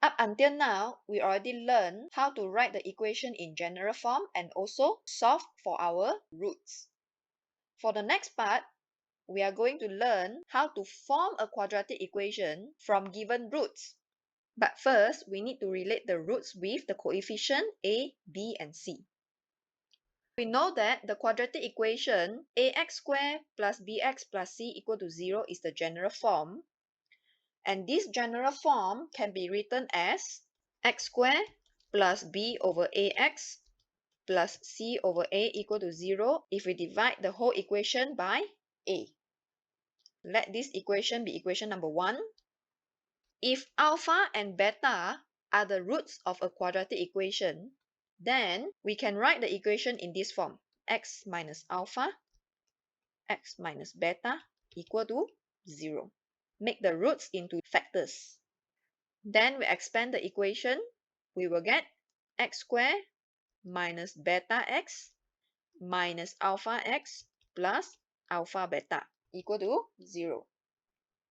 Up until now, we already learned how to write the equation in general form and also solve for our roots. For the next part, we are going to learn how to form a quadratic equation from given roots. But first, we need to relate the roots with the coefficient a, b, and c. We know that the quadratic equation ax squared plus bx plus c equal to 0 is the general form. And this general form can be written as x squared plus b over ax plus c over a equal to 0 if we divide the whole equation by a. Let this equation be equation number 1. If alpha and beta are the roots of a quadratic equation, then we can write the equation in this form. X minus alpha, x minus beta equal to 0. Make the roots into factors. Then we expand the equation. We will get x squared minus beta x minus alpha x plus alpha beta equal to 0.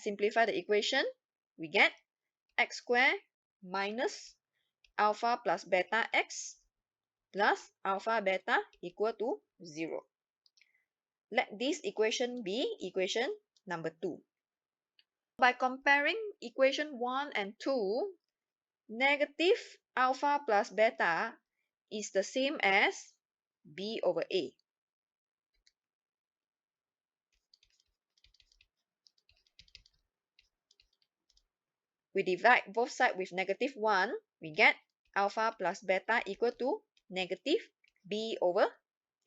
Simplify the equation. We get x squared minus alpha plus beta x plus alpha beta equal to 0. Let this equation be equation number 2. By comparing equation 1 and 2, negative alpha plus beta is the same as b over a. We divide both sides with negative 1, we get alpha plus beta equal to negative b over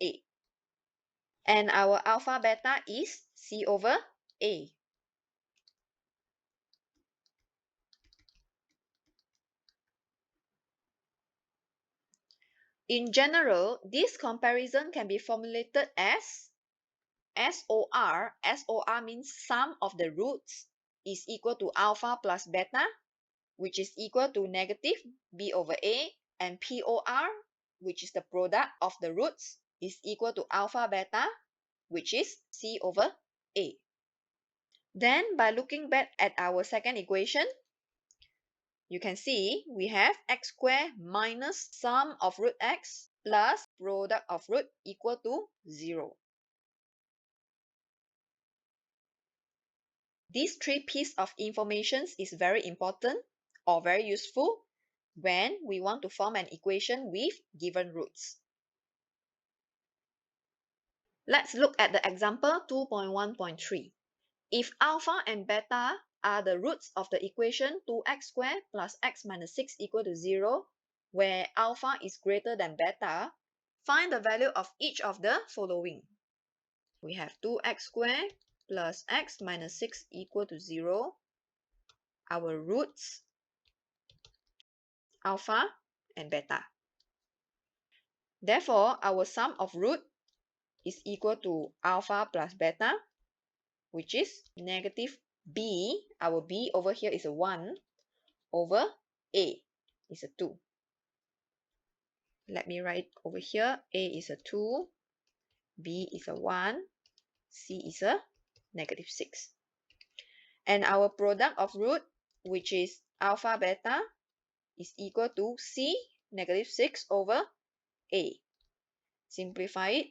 a. And our alpha beta is c over a. In general, this comparison can be formulated as SOR. SOR means sum of the roots is equal to alpha plus beta, which is equal to negative b over a, and POR, which is the product of the roots, is equal to alpha beta, which is c over a. Then, by looking back at our second equation, you can see we have x squared minus sum of root x plus product of root equal to 0. These three pieces of information is very important or very useful when we want to form an equation with given roots. Let's look at the example 2.1.3. If alpha and beta are the roots of the equation 2x squared plus x minus 6 equal to 0, where alpha is greater than beta, find the value of each of the following. We have 2x squared plus x minus 6 equal to 0. Our roots, alpha and beta. Therefore, our sum of root is equal to alpha plus beta, which is negative b. Our b over here is a 1 over a is a 2. Let me write over here. A is a 2, b is a 1, c is a negative 6. And our product of root, which is alpha beta, is equal to c negative 6 over a. Simplify it,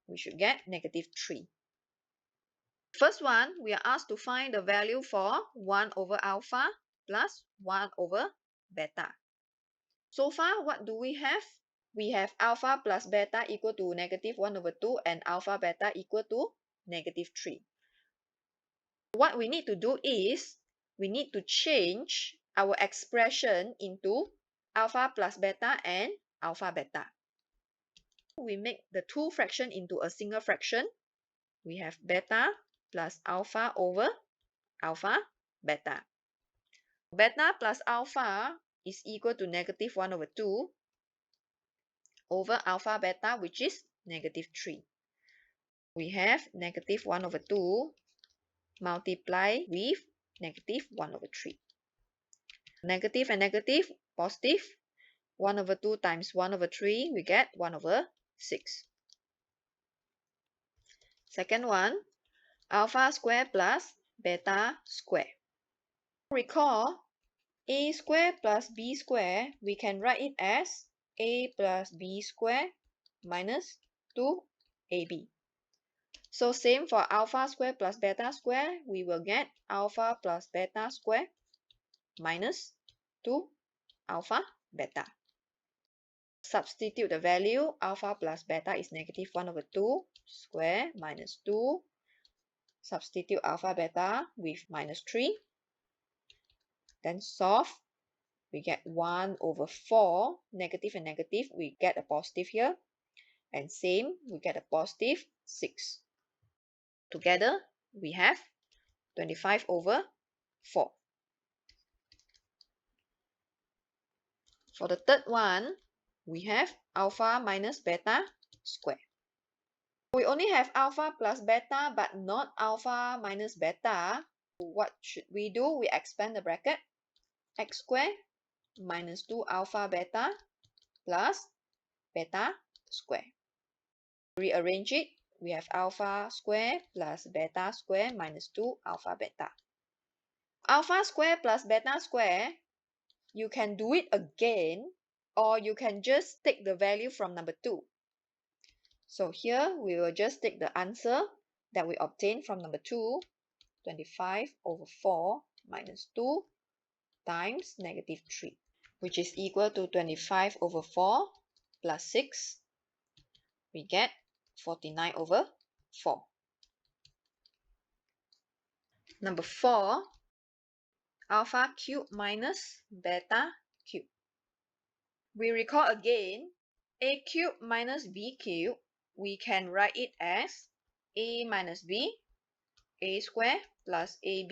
we should get negative 3. First one, we are asked to find the value for 1 over alpha plus 1 over beta. So far, what do we have? We have alpha plus beta equal to negative 1 over 2 and alpha beta equal to negative 3. What we need to do is, we need to change our expression into alpha plus beta and alpha beta. We make the two fractions into a single fraction. We have beta plus alpha over alpha beta. Beta plus alpha is equal to negative 1 over 2 over alpha beta, which is negative 3. We have negative 1 over 2 multiply with negative 1 over 3. Negative and negative, positive. 1 over 2 times 1 over 3, we get 1 over 6. Second one, alpha square plus beta square. Recall, a square plus b square, we can write it as a plus b square minus 2ab. So same for alpha square plus beta square, we will get alpha plus beta square minus 2 alpha beta. Substitute the value, alpha plus beta is negative 1 over 2 square minus 2. Substitute alpha beta with minus 3. Then solve, we get 1 over 4, negative and negative, we get a positive here. And same, we get a positive 6. Together, we have 25 over 4. For the third one, we have alpha minus beta square. We only have alpha plus beta, but not alpha minus beta. What should we do? We expand the bracket. X square minus 2 alpha beta plus beta square. Rearrange it. We have alpha square plus beta square minus 2 alpha beta. Alpha square plus beta square, you can do it again, or you can just take the value from number 2. So here we will just take the answer that we obtained from number 2, 25 over 4 minus 2 times negative 3, which is equal to 25 over 4 plus 6. We get 49 over 4. Number 4, alpha cube minus beta cube. We recall again, a cube minus b cube, we can write it as a minus b, a square plus ab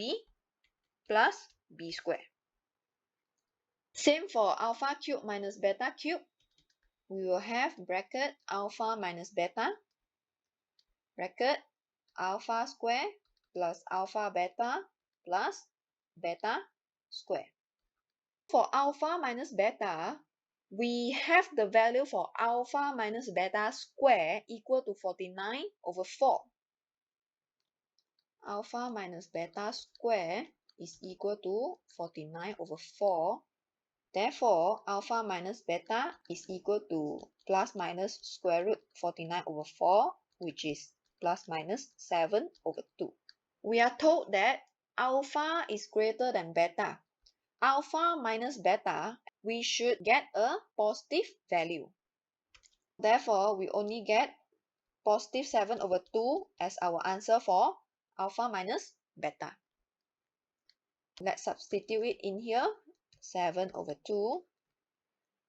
plus b square. Same for alpha cube minus beta cube. We will have bracket alpha minus beta, bracket alpha square plus alpha beta plus beta square. For alpha minus beta, we have the value for alpha minus beta square equal to 49 over 4. Alpha minus beta square is equal to 49 over 4. Therefore, alpha minus beta is equal to plus minus square root 49 over 4, which is plus minus 7 over 2. We are told that alpha is greater than beta. Alpha minus beta, we should get a positive value. Therefore, we only get positive 7 over 2 as our answer for alpha minus beta. Let's substitute it in here, 7 over 2.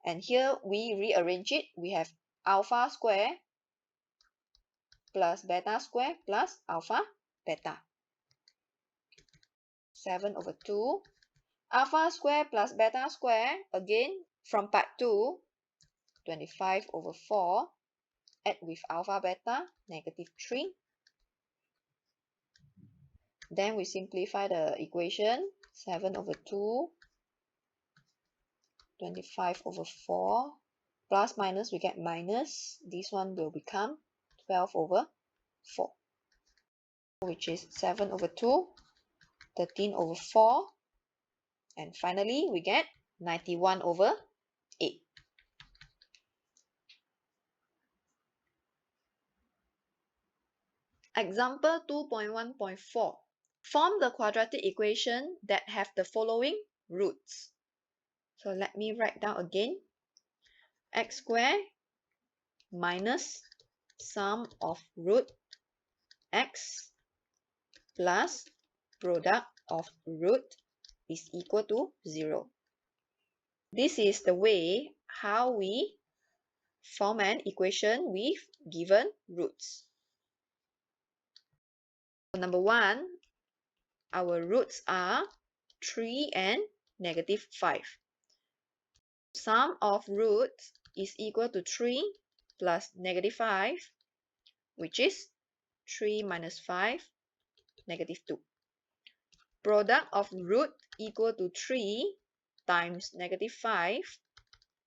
And here we rearrange it. We have alpha square plus beta square plus alpha beta. 7 over 2. Alpha square plus beta square, again from part 2, 25 over 4. Add with alpha beta, negative 3. Then we simplify the equation, 7 over 2, 25 over 4, plus minus we get minus, this one will become 12 over 4, which is 7 over 2, 13 over 4, and finally we get 91 over 8. Example 2.1.4. Form the quadratic equation that have the following roots. So let me write down again. X squared minus sum of root x plus product of root is equal to 0. This is the way how we form an equation with given roots. Number 1, our roots are 3 and negative 5. Sum of roots is equal to 3 plus negative 5, which is 3 minus 5, negative 2. Product of root equal to 3 times negative 5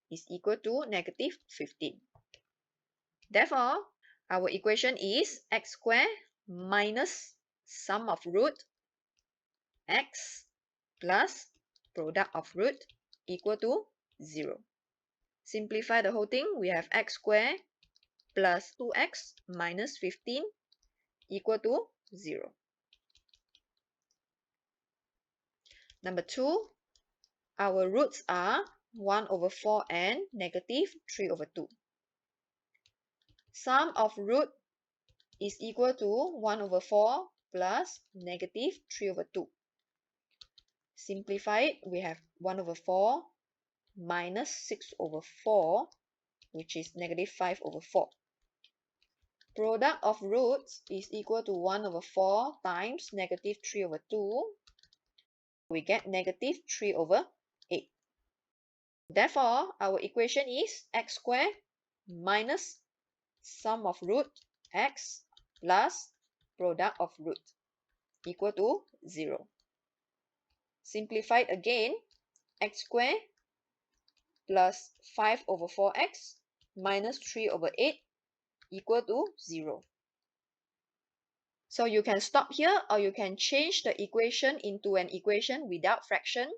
is equal to negative 15. Therefore, our equation is x squared minus sum of root x plus product of root equal to 0. Simplify the whole thing. We have x squared plus 2x minus 15 equal to 0. Number 2, our roots are 1 over 4 and negative 3 over 2. Sum of root is equal to 1 over 4 plus negative 3 over 2. Simplify it. We have 1 over 4 minus 6 over 4, which is negative 5 over 4. Product of roots is equal to 1 over 4 times negative 3 over 2. We get negative 3 over 8. Therefore, our equation is x squared minus sum of root x plus product of root equal to 0. Simplified again, x squared plus 5 over 4x minus 3 over 8 equal to 0. So you can stop here, or you can change the equation into an equation without fraction.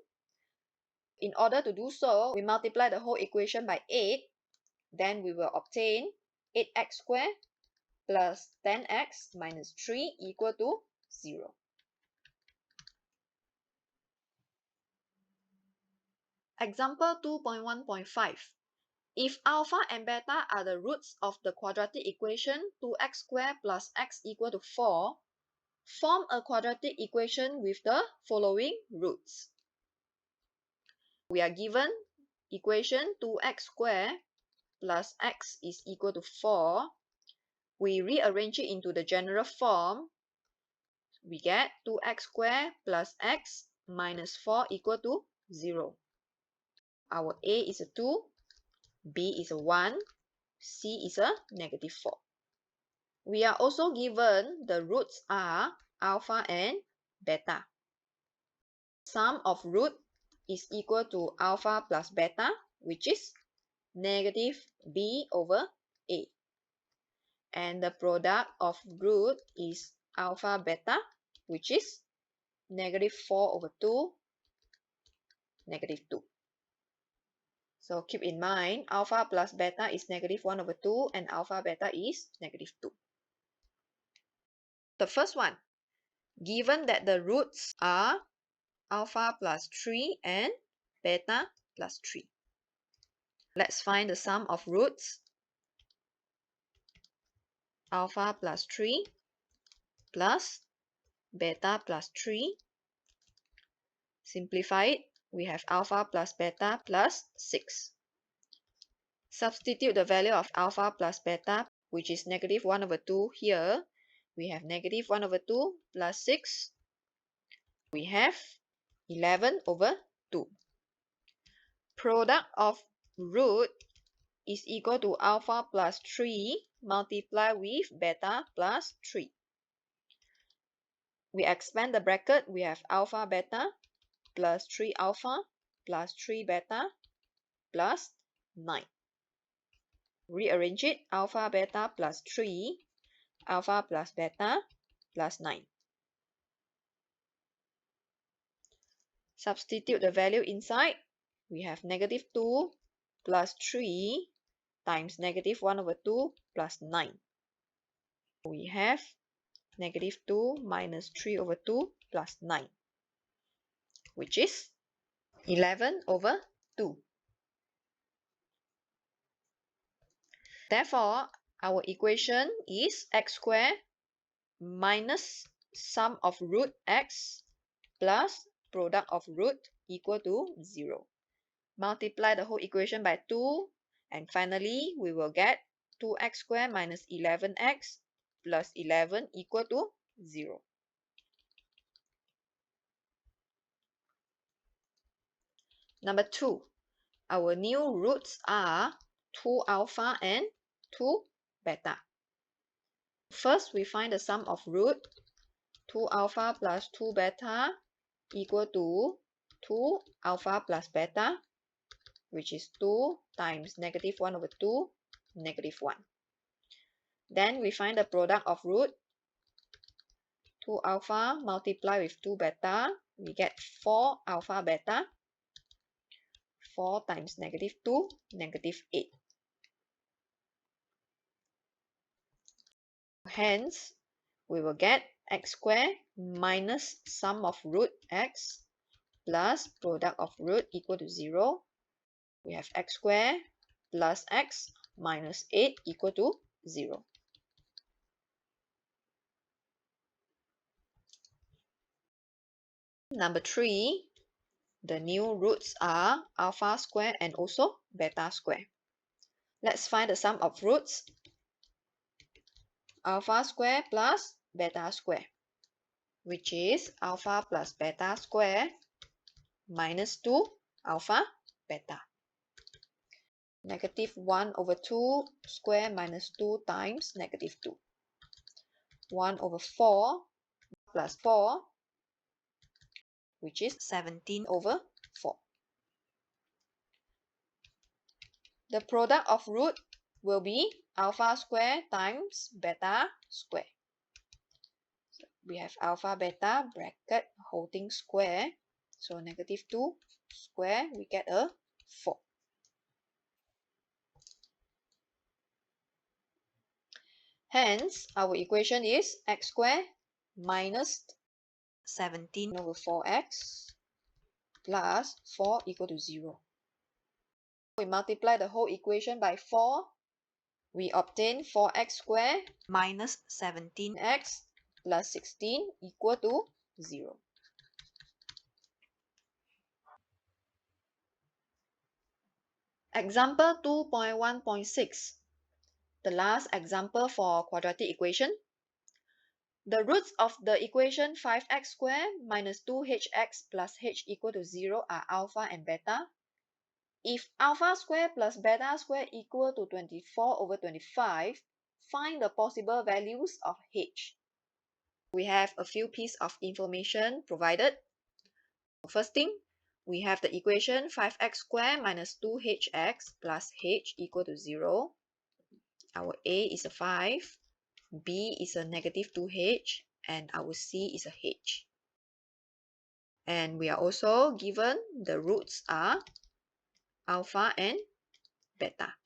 In order to do so, we multiply the whole equation by 8. Then we will obtain 8x squared plus 10x minus 3 equal to 0. Example 2.1.5. If alpha and beta are the roots of the quadratic equation 2x squared plus x equal to 4, form a quadratic equation with the following roots. We are given equation 2x squared plus x is equal to 4. We rearrange it into the general form. We get 2x squared plus x minus 4 equal to 0. Our A is a 2, B is a 1, C is a negative 4. We are also given the roots are alpha and beta. Sum of root is equal to alpha plus beta, which is negative b over a. And the product of root is alpha beta, which is negative 4 over 2, negative 2. So keep in mind, alpha plus beta is negative 1 over 2 and alpha beta is negative 2. The first one, given that the roots are alpha plus 3 and beta plus 3. Let's find the sum of roots. Alpha plus 3 plus beta plus 3. Simplify it. We have alpha plus beta plus 6. Substitute the value of alpha plus beta, which is negative 1 over 2 here. We have negative 1 over 2 plus 6. We have 11 over 2. Product of root is equal to alpha plus 3 multiplied with beta plus 3. We expand the bracket. We have alpha beta plus 3 alpha plus 3 beta plus 9. Rearrange it. Alpha beta plus 3, alpha plus beta plus 9. Substitute the value inside. We have negative 2 plus 3 times negative 1 over 2 plus 9. We have negative 2 minus 3 over 2 plus 9, which is 11 over 2. Therefore, our equation is x squared minus sum of root x plus product of root equal to 0. Multiply the whole equation by 2, and finally we will get 2x squared minus 11x plus 11 equal to 0. Number 2, our new roots are 2 alpha and 2 beta. First, we find the sum of root. 2 alpha plus 2 beta equal to 2 alpha plus beta, which is 2 times negative 1 over 2, negative 1. Then we find the product of root. 2 alpha multiplied with 2 beta, we get 4 alpha beta, 4 times -2, -8. Hence, we will get x squared minus sum of root x plus product of root equal to 0. We have x squared plus x minus 8 equal to 0. Number 3, the new roots are alpha square and also beta square. Let's find the sum of roots. Alpha square plus beta square, which is alpha plus beta square minus 2 alpha beta. -1/2 square minus 2 times -2. 1/4 plus 4, which is 17/4. The product of root will be alpha square times beta square. So we have alpha beta bracket holding square. So -2 square, we get a 4. Hence, our equation is x squared minus 17/4x plus 4 equal to 0. We multiply the whole equation by 4. We obtain 4x squared minus 17x plus 16 equal to 0. Example 2.1.6. The last example for quadratic equation. The roots of the equation 5x squared minus 2hx plus h equal to 0 are alpha and beta. If alpha squared plus beta squared equal to 24/25, find the possible values of h. We have a few pieces of information provided. First thing, we have the equation 5x squared minus 2hx plus h equal to 0. Our a is a 5, b is a -2h, and our c is a h. And we are also given the roots are alpha and beta.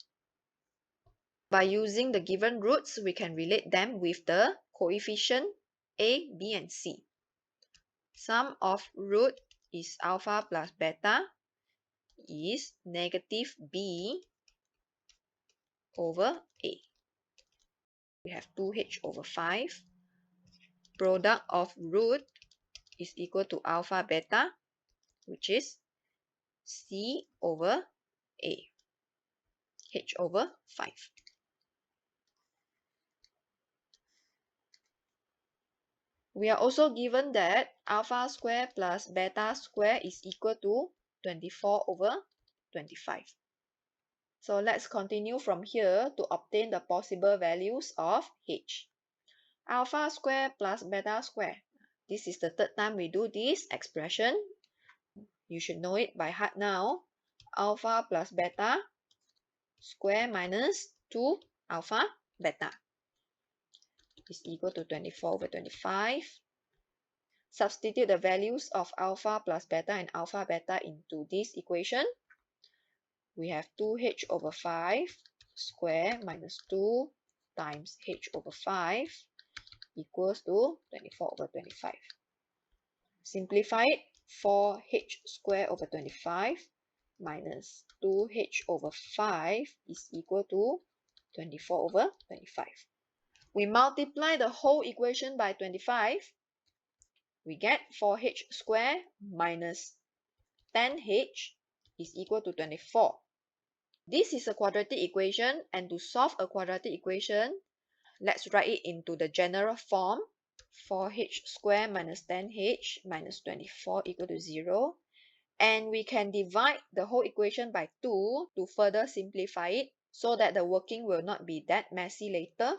By using the given roots, we can relate them with the coefficient a, b, and c. Sum of root is alpha plus beta is -b over a. We have 2h/5. Product of root is equal to alpha beta, which is c over a, h/5. We are also given that alpha square plus beta square is equal to 24/25. So let's continue from here to obtain the possible values of h. Alpha square plus beta square. This is the third time we do this expression. You should know it by heart now. Alpha plus beta square minus 2 alpha beta is equal to 24/25. Substitute the values of alpha plus beta and alpha beta into this equation. We have 2h/5 square minus 2 times h/5 equals to 24/25. Simplify it. 4h square over 25 minus 2h/5 is equal to 24/25. We multiply the whole equation by 25. We get 4h square minus 10h is equal to 24. This is a quadratic equation, and to solve a quadratic equation, let's write it into the general form. 4h square minus 10h minus 24 equal to 0. And we can divide the whole equation by 2 to further simplify it so that the working will not be that messy later.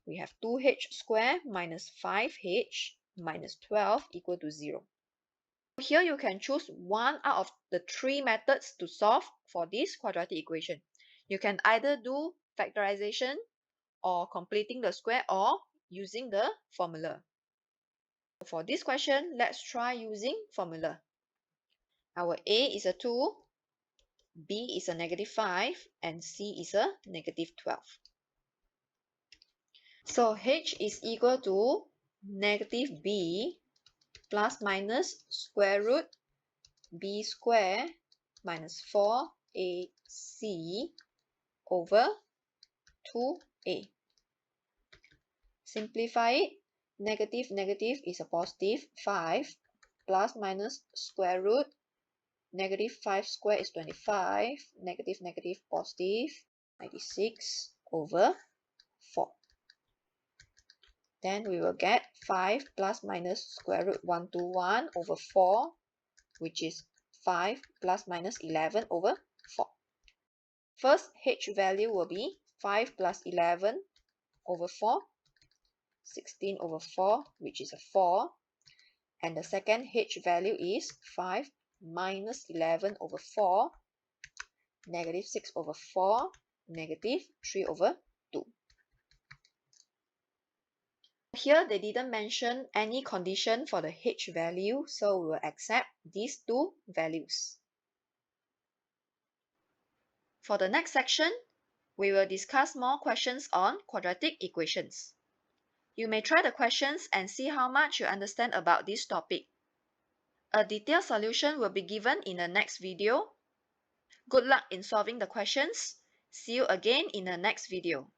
We have 2h square minus 5h minus 12 equal to 0. Here you can choose one out of the 3 methods to solve for this quadratic equation. You can either do factorization or completing the square or using the formula. For this question, let's try using formula. Our a is a 2, B is a negative 5, and C is a negative 12. So H is equal to negative B plus minus square root B square minus 4AC over 2A. Simplify it. Negative negative is a positive 5 plus minus square root negative 5 square is 25, negative negative positive 96 over 4. Then we will get 5 plus minus square root 121 over 4, which is 5 plus minus 11 over 4. First H value will be 5 plus 11 over 4, 16 over 4, which is a 4. And the second H value is 5 minus 11 over 4, negative 6 over 4, negative 3 over 2. Here they didn't mention any condition for the H value, so we will accept these two values. For the next section, we will discuss more questions on quadratic equations. You may try the questions and see how much you understand about this topic. A detailed solution will be given in the next video. Good luck in solving the questions. See you again in the next video.